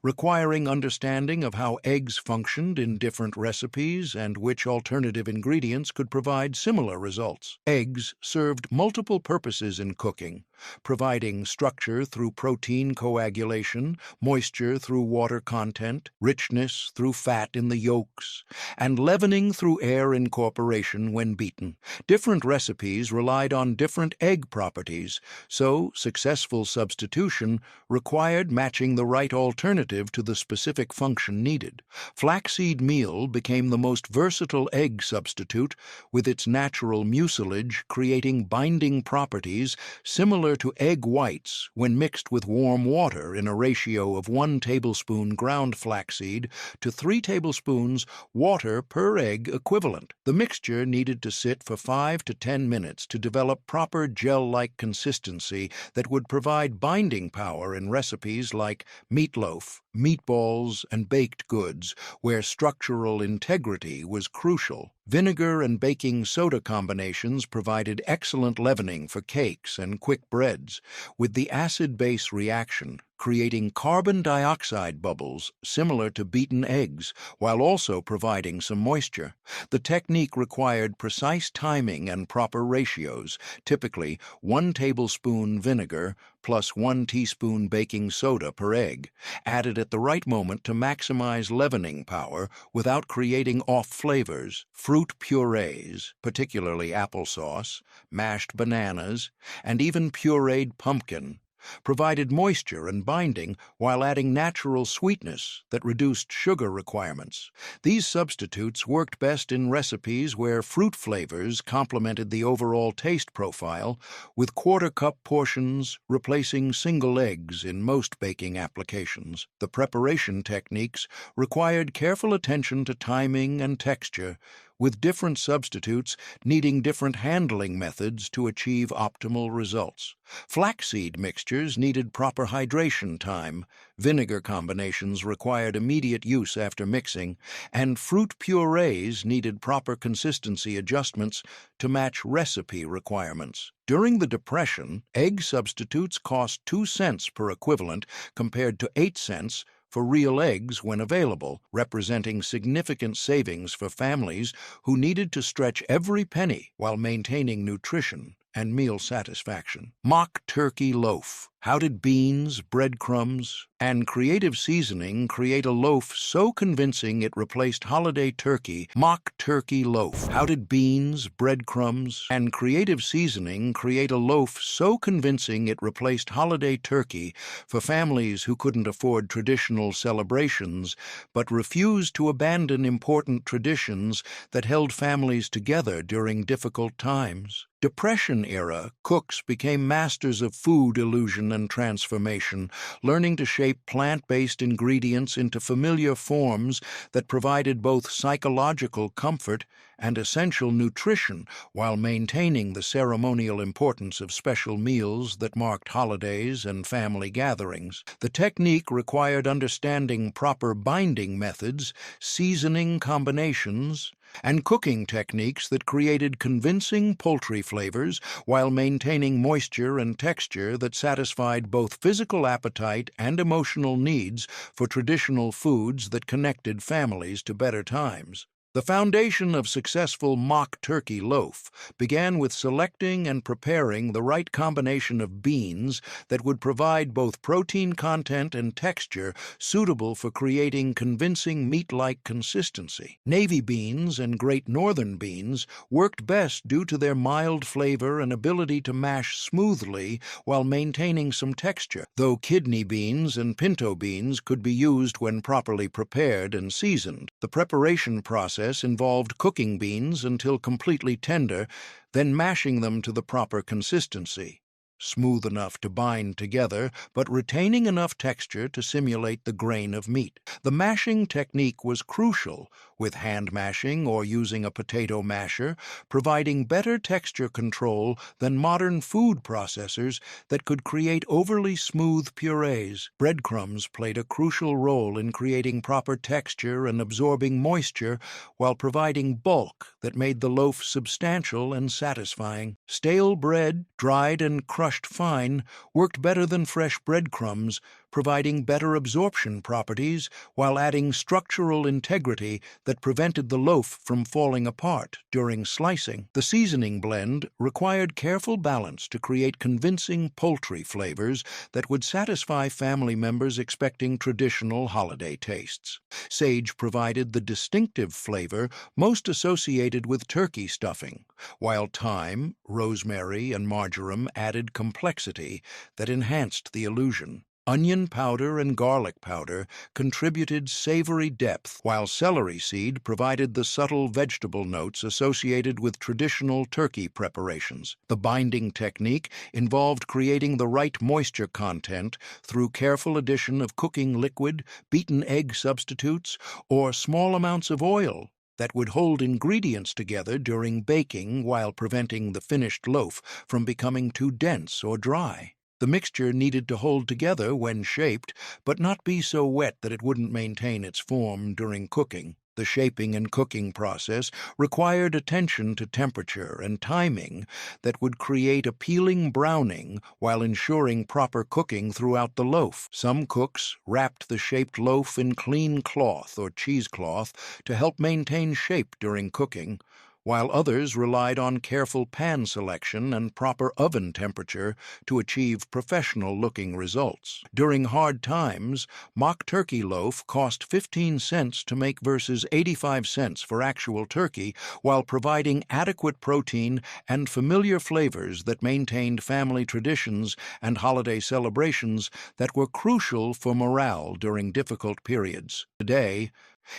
requiring understanding of how eggs functioned in different recipes and which alternative ingredients could provide similar results. Eggs served multiple purposes in cooking, providing structure through protein coagulation, moisture through water content, richness through fat in the yolks, and leavening through air incorporation when beaten. Different recipes relied on different egg properties, so successful substitution required matching the right alternative to the specific function needed. Flaxseed meal became the most versatile egg substitute, with its natural mucilage creating binding properties similar to egg whites when mixed with warm water in a ratio of 1 tablespoon ground flaxseed to 3 tablespoons water per egg equivalent. The mixture needed to sit for 5 to 10 minutes to develop proper gel-like consistency that would provide binding power in recipes like meatloaf, meatballs, and baked goods, where structural integrity was crucial. Vinegar and baking soda combinations provided excellent leavening for cakes and quick breads, with the acid-base reaction creating carbon dioxide bubbles similar to beaten eggs, while also providing some moisture. The technique required precise timing and proper ratios, typically 1 tablespoon vinegar plus 1 teaspoon baking soda per egg, added at the right moment to maximize leavening power without creating off flavors. Fruit purees, particularly applesauce, mashed bananas, and even pureed pumpkin, provided moisture and binding while adding natural sweetness that reduced sugar requirements. These substitutes worked best in recipes where fruit flavors complemented the overall taste profile, with quarter-cup portions replacing single eggs in most baking applications. The preparation techniques required careful attention to timing and texture, with different substitutes needing different handling methods to achieve optimal results. Flaxseed mixtures needed proper hydration time, vinegar combinations required immediate use after mixing, and fruit purees needed proper consistency adjustments to match recipe requirements. During the Depression, egg substitutes cost 2 cents per equivalent compared to 8 cents for real eggs when available, representing significant savings for families who needed to stretch every penny while maintaining nutrition and meal satisfaction. Mock turkey loaf. How did beans, breadcrumbs, and creative seasoning create a loaf so convincing it replaced holiday turkey? Mock turkey loaf. How did beans, breadcrumbs, and creative seasoning create a loaf so convincing it replaced holiday turkey for families who couldn't afford traditional celebrations but refused to abandon important traditions that held families together during difficult times? Depression-era cooks became masters of food illusion and transformation, learning to shape plant-based ingredients into familiar forms that provided both psychological comfort and essential nutrition while maintaining the ceremonial importance of special meals that marked holidays and family gatherings. The technique required understanding proper binding methods, seasoning combinations, and cooking techniques that created convincing poultry flavors while maintaining moisture and texture that satisfied both physical appetite and emotional needs for traditional foods that connected families to better times. The foundation of successful mock turkey loaf began with selecting and preparing the right combination of beans that would provide both protein content and texture suitable for creating convincing meat-like consistency. Navy beans and Great Northern beans worked best due to their mild flavor and ability to mash smoothly while maintaining some texture, though kidney beans and pinto beans could be used when properly prepared and seasoned. The preparation process involved cooking beans until completely tender, then mashing them to the proper consistency, smooth enough to bind together, but retaining enough texture to simulate the grain of meat. The mashing technique was crucial, with hand mashing or using a potato masher, providing better texture control than modern food processors that could create overly smooth purees. Breadcrumbs played a crucial role in creating proper texture and absorbing moisture while providing bulk that made the loaf substantial and satisfying. Stale bread, dried and crushed fine, worked better than fresh breadcrumbs, providing better absorption properties while adding structural integrity that prevented the loaf from falling apart during slicing. The seasoning blend required careful balance to create convincing poultry flavors that would satisfy family members expecting traditional holiday tastes. Sage provided the distinctive flavor most associated with turkey stuffing, while thyme, rosemary, and marjoram added complexity that enhanced the illusion. Onion powder and garlic powder contributed savory depth, while celery seed provided the subtle vegetable notes associated with traditional turkey preparations. The binding technique involved creating the right moisture content through careful addition of cooking liquid, beaten egg substitutes, or small amounts of oil that would hold ingredients together during baking while preventing the finished loaf from becoming too dense or dry. The mixture needed to hold together when shaped, but not be so wet that it wouldn't maintain its form during cooking. The shaping and cooking process required attention to temperature and timing that would create appealing browning while ensuring proper cooking throughout the loaf. Some cooks wrapped the shaped loaf in clean cloth or cheesecloth to help maintain shape during cooking, while others relied on careful pan selection and proper oven temperature to achieve professional-looking results. During hard times, mock turkey loaf cost 15 cents to make versus 85 cents for actual turkey, while providing adequate protein and familiar flavors that maintained family traditions and holiday celebrations that were crucial for morale during difficult periods. Today,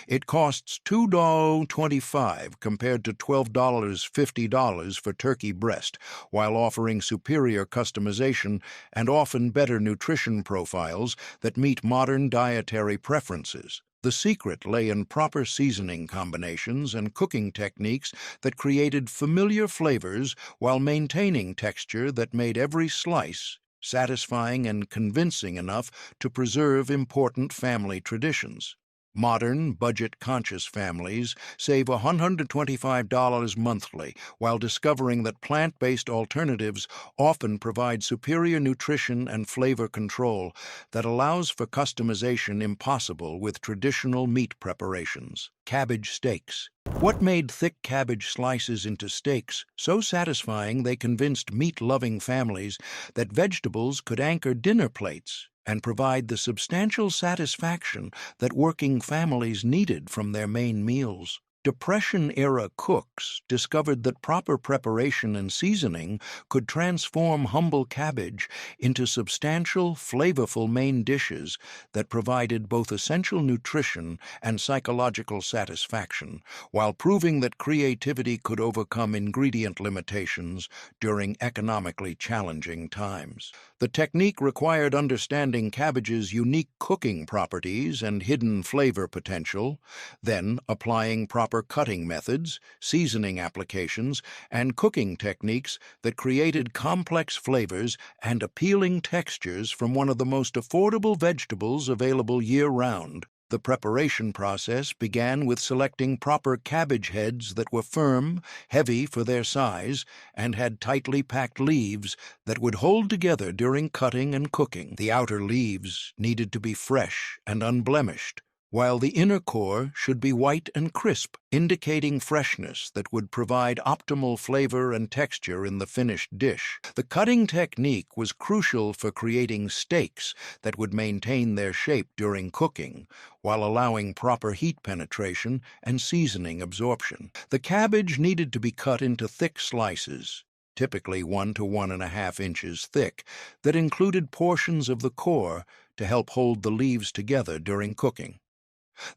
it costs $2.25 compared to $12.50 for turkey breast, while offering superior customization and often better nutrition profiles that meet modern dietary preferences. The secret lay in proper seasoning combinations and cooking techniques that created familiar flavors while maintaining texture that made every slice satisfying and convincing enough to preserve important family traditions. Modern, budget-conscious families save $125 monthly while discovering that plant-based alternatives often provide superior nutrition and flavor control that allows for customization impossible with traditional meat preparations. Cabbage steaks. What made thick cabbage slices into steaks so satisfying they convinced meat-loving families that vegetables could anchor dinner plates and provide the substantial satisfaction that working families needed from their main meals. Depression-era cooks discovered that proper preparation and seasoning could transform humble cabbage into substantial, flavorful main dishes that provided both essential nutrition and psychological satisfaction, while proving that creativity could overcome ingredient limitations during economically challenging times. The technique required understanding cabbage's unique cooking properties and hidden flavor potential, then applying proper cutting methods, seasoning applications, and cooking techniques that created complex flavors and appealing textures from one of the most affordable vegetables available year-round. The preparation process began with selecting proper cabbage heads that were firm, heavy for their size, and had tightly packed leaves that would hold together during cutting and cooking. The outer leaves needed to be fresh and unblemished, while the inner core should be white and crisp, indicating freshness that would provide optimal flavor and texture in the finished dish. The cutting technique was crucial for creating steaks that would maintain their shape during cooking, while allowing proper heat penetration and seasoning absorption. The cabbage needed to be cut into thick slices, typically 1 to 1.5 inches thick, that included portions of the core to help hold the leaves together during cooking.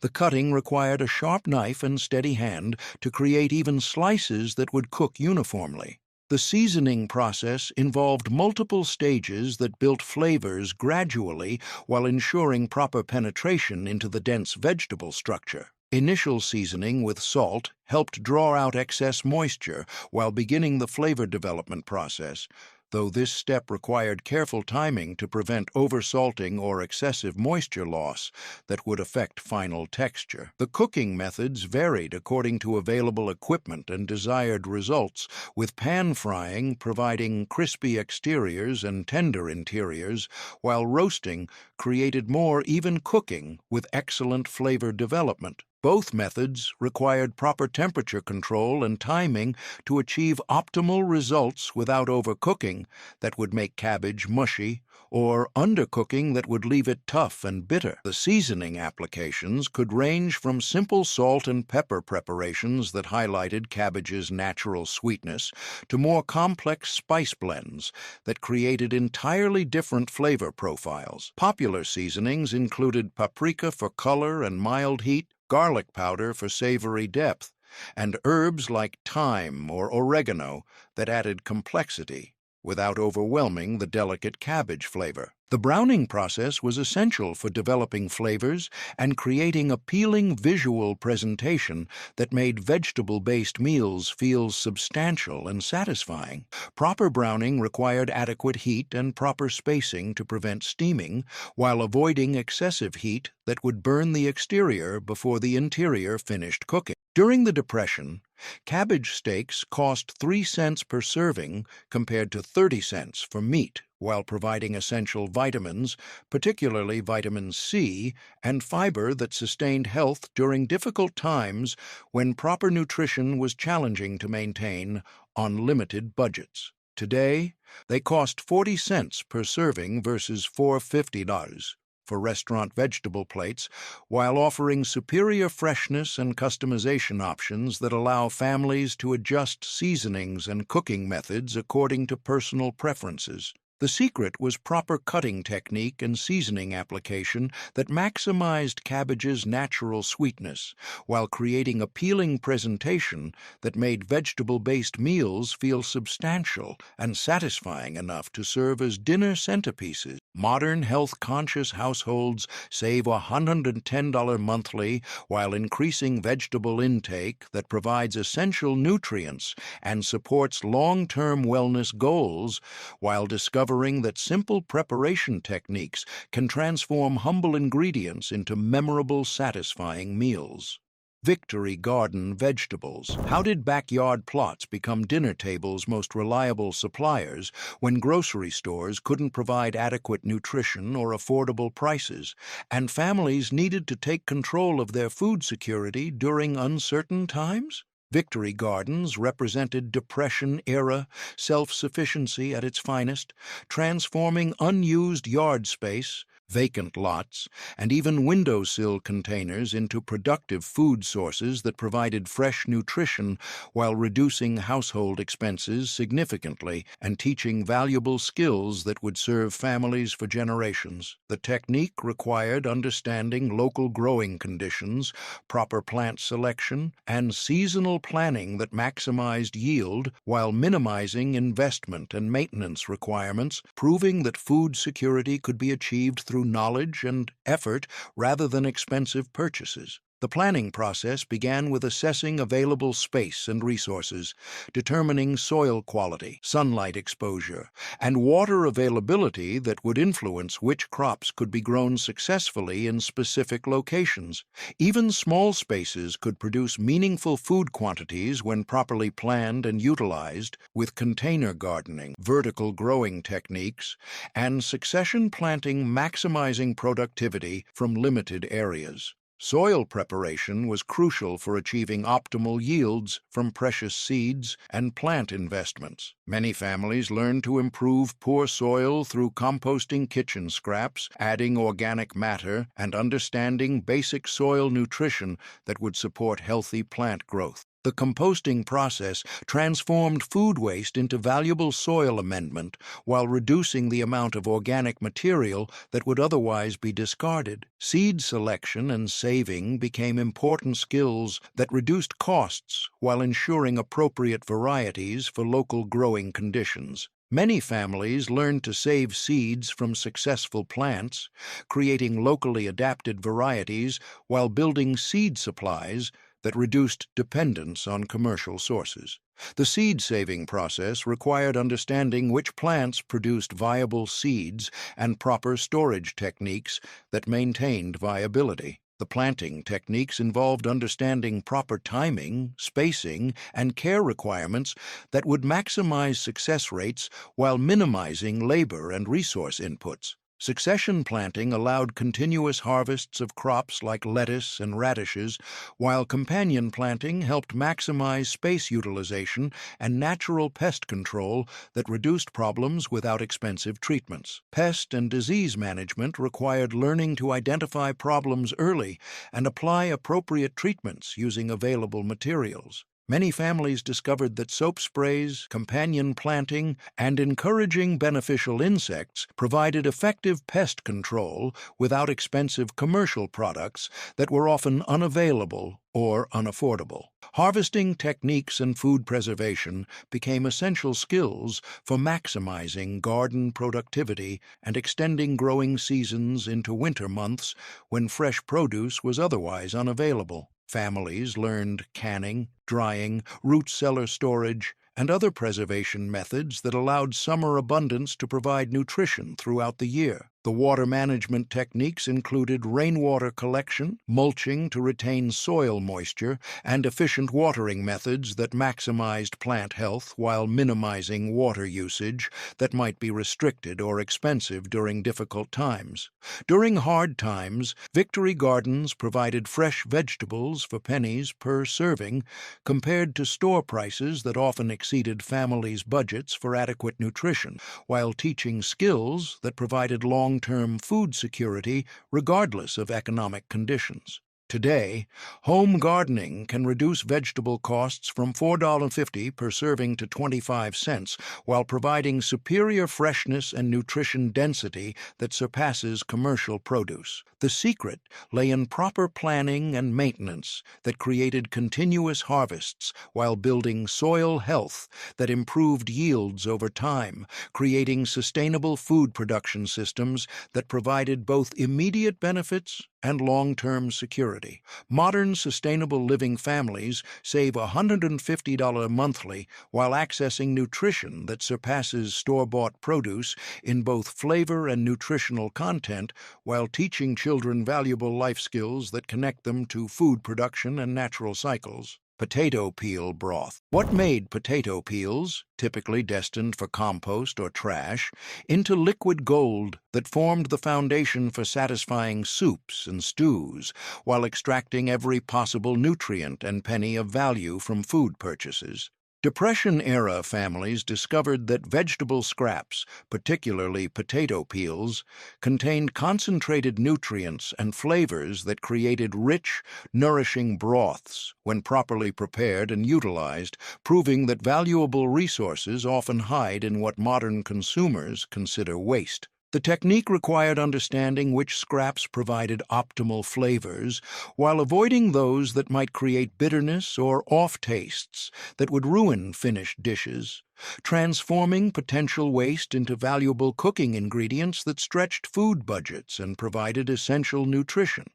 The cutting required a sharp knife and steady hand to create even slices that would cook uniformly. The seasoning process involved multiple stages that built flavors gradually while ensuring proper penetration into the dense vegetable structure. Initial seasoning with salt helped draw out excess moisture while beginning the flavor development process, though this step required careful timing to prevent oversalting or excessive moisture loss that would affect final texture. The cooking methods varied according to available equipment and desired results, with pan frying providing crispy exteriors and tender interiors, while roasting created more even cooking with excellent flavor development. Both methods required proper temperature control and timing to achieve optimal results without overcooking that would make cabbage mushy, or undercooking that would leave it tough and bitter. The seasoning applications could range from simple salt and pepper preparations that highlighted cabbage's natural sweetness to more complex spice blends that created entirely different flavor profiles. Popular seasonings included paprika for color and mild heat, garlic powder for savory depth, and herbs like thyme or oregano that added complexity without overwhelming the delicate cabbage flavor. The browning process was essential for developing flavors and creating appealing visual presentation that made vegetable-based meals feel substantial and satisfying. Proper browning required adequate heat and proper spacing to prevent steaming, while avoiding excessive heat that would burn the exterior before the interior finished cooking. During the Depression, cabbage steaks cost 3 cents per serving compared to 30 cents for meat, while providing essential vitamins, particularly vitamin C, and fiber that sustained health during difficult times when proper nutrition was challenging to maintain on limited budgets. Today, they cost 40 cents per serving versus $4.50 for restaurant vegetable plates, while offering superior freshness and customization options that allow families to adjust seasonings and cooking methods according to personal preferences. The secret was proper cutting technique and seasoning application that maximized cabbage's natural sweetness, while creating appealing presentation that made vegetable-based meals feel substantial and satisfying enough to serve as dinner centerpieces. Modern health-conscious households save $110 monthly while increasing vegetable intake that provides essential nutrients and supports long-term wellness goals, while discovering that simple preparation techniques can transform humble ingredients into memorable, satisfying meals. Victory Garden Vegetables. How did backyard plots become dinner tables' most reliable suppliers when grocery stores couldn't provide adequate nutrition or affordable prices, and families needed to take control of their food security during uncertain times? Victory Gardens represented Depression-era self-sufficiency at its finest, transforming unused yard space, vacant lots, and even windowsill containers into productive food sources that provided fresh nutrition while reducing household expenses significantly and teaching valuable skills that would serve families for generations. The technique required understanding local growing conditions, proper plant selection, and seasonal planning that maximized yield while minimizing investment and maintenance requirements, proving that food security could be achieved through knowledge and effort rather than expensive purchases. The planning process began with assessing available space and resources, determining soil quality, sunlight exposure, and water availability that would influence which crops could be grown successfully in specific locations. Even small spaces could produce meaningful food quantities when properly planned and utilized, with container gardening, vertical growing techniques, and succession planting maximizing productivity from limited areas. Soil preparation was crucial for achieving optimal yields from precious seeds and plant investments. Many families learned to improve poor soil through composting kitchen scraps, adding organic matter, and understanding basic soil nutrition that would support healthy plant growth. The composting process transformed food waste into valuable soil amendment while reducing the amount of organic material that would otherwise be discarded. Seed selection and saving became important skills that reduced costs while ensuring appropriate varieties for local growing conditions. Many families learned to save seeds from successful plants, creating locally adapted varieties while building seed supplies that reduced dependence on commercial sources. The seed-saving process required understanding which plants produced viable seeds and proper storage techniques that maintained viability. The planting techniques involved understanding proper timing, spacing, and care requirements that would maximize success rates while minimizing labor and resource inputs. Succession planting allowed continuous harvests of crops like lettuce and radishes, while companion planting helped maximize space utilization and natural pest control that reduced problems without expensive treatments. Pest and disease management required learning to identify problems early and apply appropriate treatments using available materials. Many families discovered that soap sprays, companion planting, and encouraging beneficial insects provided effective pest control without expensive commercial products that were often unavailable or unaffordable. Harvesting techniques and food preservation became essential skills for maximizing garden productivity and extending growing seasons into winter months when fresh produce was otherwise unavailable. Families learned canning, drying, root cellar storage, and other preservation methods that allowed summer abundance to provide nutrition throughout the year. The water management techniques included rainwater collection, mulching to retain soil moisture, and efficient watering methods that maximized plant health while minimizing water usage that might be restricted or expensive during difficult times. During hard times, Victory Gardens provided fresh vegetables for pennies per serving, compared to store prices that often exceeded families' budgets for adequate nutrition, while teaching skills that provided long-term food security regardless of economic conditions. Today, home gardening can reduce vegetable costs from $4.50 per serving to 25 cents, while providing superior freshness and nutrition density that surpasses commercial produce. The secret lay in proper planning and maintenance that created continuous harvests while building soil health that improved yields over time, creating sustainable food production systems that provided both immediate benefits and long-term security. Modern sustainable living families save $150 monthly while accessing nutrition that surpasses store-bought produce in both flavor and nutritional content, while teaching children valuable life skills that connect them to food production and natural cycles. Potato peel broth. What made potato peels, typically destined for compost or trash, into liquid gold that formed the foundation for satisfying soups and stews, while extracting every possible nutrient and penny of value from food purchases? Depression-era families discovered that vegetable scraps, particularly potato peels, contained concentrated nutrients and flavors that created rich, nourishing broths when properly prepared and utilized, proving that valuable resources often hide in what modern consumers consider waste. The technique required understanding which scraps provided optimal flavors, while avoiding those that might create bitterness or off-tastes that would ruin finished dishes, transforming potential waste into valuable cooking ingredients that stretched food budgets and provided essential nutrition.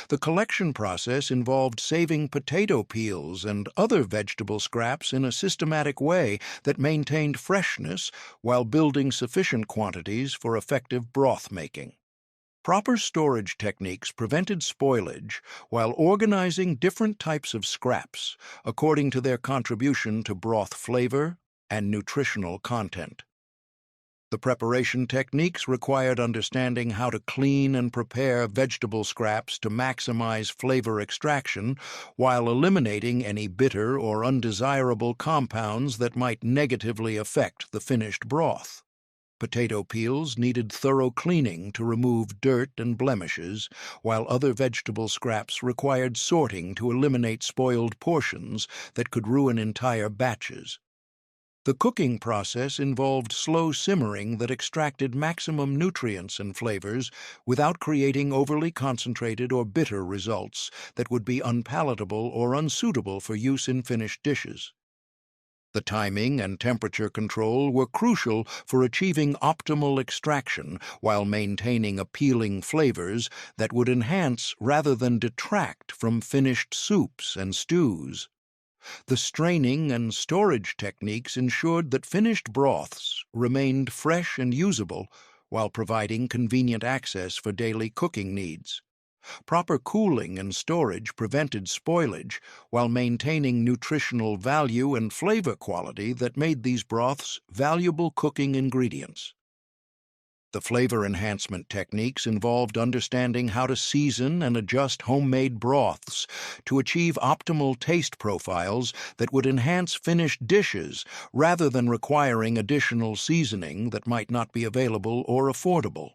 The collection process involved saving potato peels and other vegetable scraps in a systematic way that maintained freshness while building sufficient quantities for effective broth making. Proper storage techniques prevented spoilage while organizing different types of scraps according to their contribution to broth flavor and nutritional content. The preparation techniques required understanding how to clean and prepare vegetable scraps to maximize flavor extraction while eliminating any bitter or undesirable compounds that might negatively affect the finished broth. Potato peels needed thorough cleaning to remove dirt and blemishes, while other vegetable scraps required sorting to eliminate spoiled portions that could ruin entire batches. The cooking process involved slow simmering that extracted maximum nutrients and flavors without creating overly concentrated or bitter results that would be unpalatable or unsuitable for use in finished dishes. The timing and temperature control were crucial for achieving optimal extraction while maintaining appealing flavors that would enhance rather than detract from finished soups and stews. The straining and storage techniques ensured that finished broths remained fresh and usable while providing convenient access for daily cooking needs. Proper cooling and storage prevented spoilage while maintaining nutritional value and flavor quality that made these broths valuable cooking ingredients. The flavor enhancement techniques involved understanding how to season and adjust homemade broths to achieve optimal taste profiles that would enhance finished dishes rather than requiring additional seasoning that might not be available or affordable.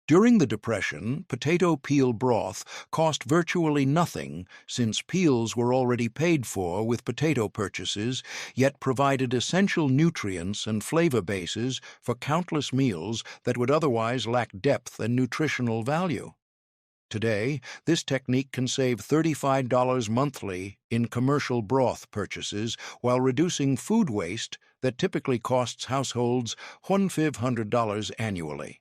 During the Depression, potato peel broth cost virtually nothing since peels were already paid for with potato purchases, yet provided essential nutrients and flavor bases for countless meals that would otherwise lack depth and nutritional value. Today, this technique can save $35 monthly in commercial broth purchases while reducing food waste that typically costs households $1,500 annually.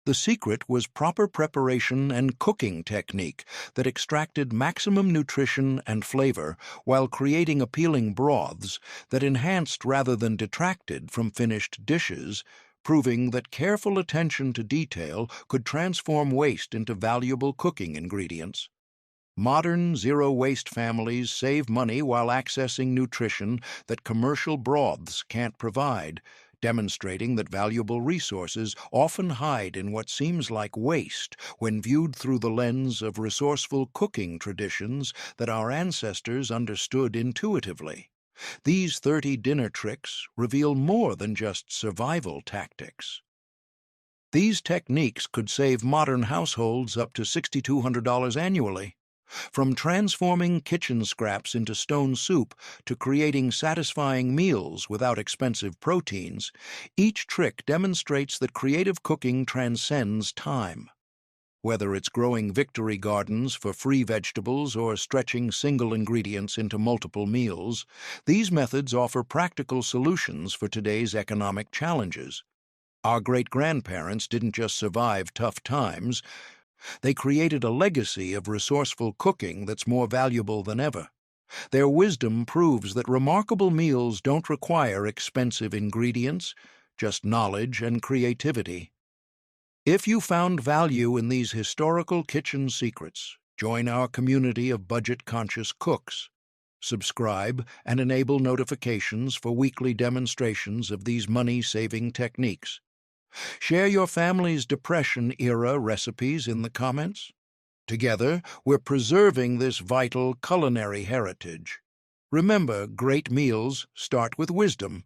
The secret was proper preparation and cooking technique that extracted maximum nutrition and flavor while creating appealing broths that enhanced rather than detracted from finished dishes, proving that careful attention to detail could transform waste into valuable cooking ingredients. Modern zero-waste families save money while accessing nutrition that commercial broths can't provide, demonstrating that valuable resources often hide in what seems like waste when viewed through the lens of resourceful cooking traditions that our ancestors understood intuitively. These 30 dinner tricks reveal more than just survival tactics. These techniques could save modern households up to $6,200 annually. From transforming kitchen scraps into stone soup to creating satisfying meals without expensive proteins, each trick demonstrates that creative cooking transcends time. Whether it's growing victory gardens for free vegetables or stretching single ingredients into multiple meals, these methods offer practical solutions for today's economic challenges. Our great-grandparents didn't just survive tough times, they created a legacy of resourceful cooking that's more valuable than ever. Their wisdom proves that remarkable meals don't require expensive ingredients, just knowledge and creativity. If you found value in these historical kitchen secrets, join our community of budget-conscious cooks. Subscribe and enable notifications for weekly demonstrations of these money-saving techniques. Share your family's Depression-era recipes in the comments. Together, we're preserving this vital culinary heritage. Remember, great meals start with wisdom.